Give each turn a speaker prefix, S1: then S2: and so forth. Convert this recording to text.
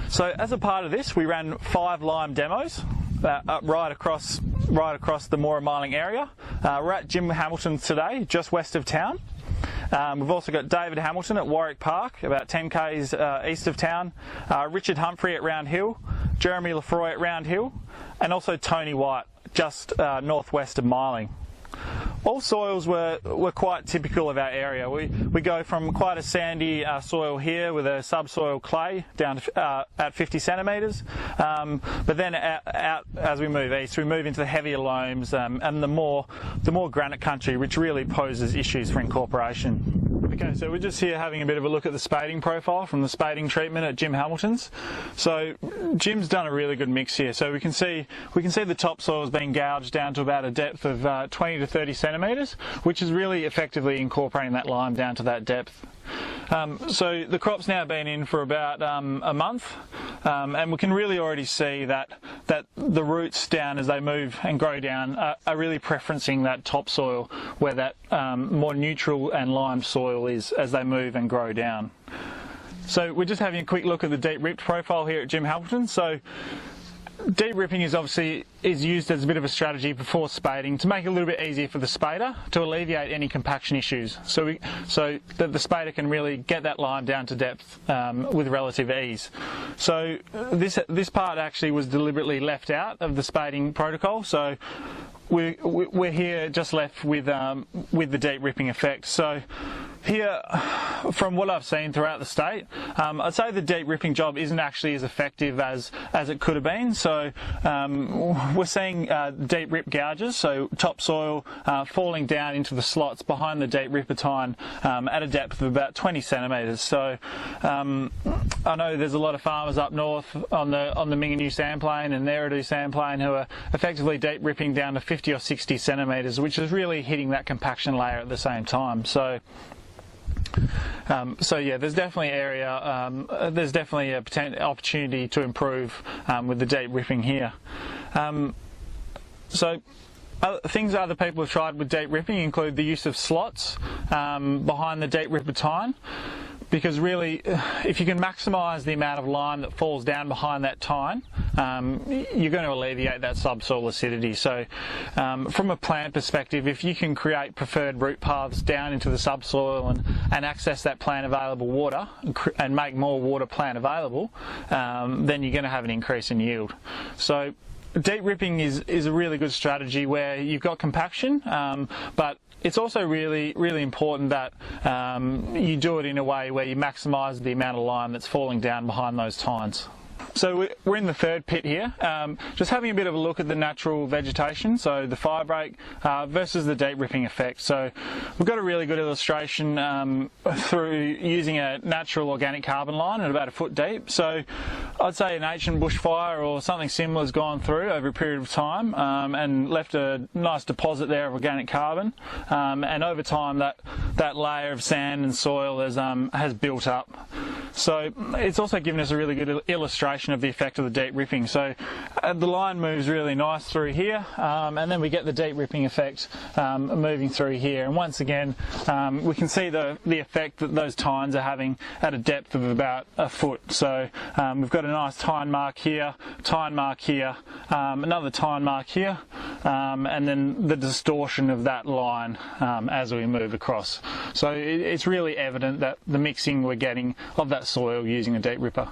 S1: So as a part of this, we ran 5 lime demos right across the Moora-Miling area. We're at Jim Hamilton's today, just west of town. We've also got David Hamilton at Warwick Park, about 10 k's east of town, Richard Humphrey at Round Hill, Jeremy Lefroy at Round Hill, and also Tony White, just northwest of Miling. All soils were quite typical of our area. We go from quite a sandy soil here with a subsoil clay down to, at 50 centimetres, but then out as we move east, we move into the heavier loams and the more granite country, which really poses issues for incorporation. Okay, so we're just here having a bit of a look at the spading profile from the spading treatment at Jim Hamilton's. So Jim's done a really good mix here. So we can see the topsoil is being gouged down to about a depth of 20 to 30 centimetres, which is really effectively incorporating that lime down to that depth. So the crop's now been in for about a month, and we can really already see that the roots down as they move and grow down are really preferencing that topsoil where that more neutral and lime soil is as they move and grow down. So we're just having a quick look at the deep ripped profile here at Jim Hamilton. So deep ripping is obviously used as a bit of a strategy before spading to make it a little bit easier for the spader to alleviate any compaction issues, so that the spader can really get that lime down to depth with relative ease. So this part actually was deliberately left out of the spading protocol. So we're here just left with the deep ripping effect. So here, from what I've seen throughout the state, I'd say the deep ripping job isn't actually as effective as it could have been. So we're seeing deep rip gouges, so topsoil falling down into the slots behind the deep ripper tine at a depth of about 20 centimetres. So I know there's a lot of farmers up north on the Minganoo sandplain and the Eridu sandplain who are effectively deep ripping down to 50 or 60 centimetres, which is really hitting that compaction layer at the same time. So yeah, there's definitely there's definitely a potential opportunity to improve with the deep ripping here. So things other people have tried with deep ripping include the use of slots behind the deep ripper tine, because really, if you can maximise the amount of lime that falls down behind that tine, you're going to alleviate that subsoil acidity. So from a plant perspective, if you can create preferred root paths down into the subsoil and access that plant available water and make more water plant available, then you're going to have an increase in yield. So deep ripping is a really good strategy where you've got compaction, but it's also really important that you do it in a way where you maximise the amount of lime that's falling down behind those tines. So we're in the third pit here, just having a bit of a look at the natural vegetation, so the fire break versus the deep ripping effect. So we've got a really good illustration through using a natural organic carbon line at about a foot deep. So I'd say an ancient bushfire or something similar has gone through over a period of time and left a nice deposit there of organic carbon, and over time that layer of sand and soil has built up. So it's also given us a really good illustration of the effect of the deep ripping. So the line moves really nice through here, and then we get the deep ripping effect moving through here. And once again, we can see the effect that those tines are having at a depth of about a foot. So we've got a nice tine mark here, another tine mark here, and then the distortion of that line as we move across. So it's really evident that the mixing we're getting of that soil using a deep ripper.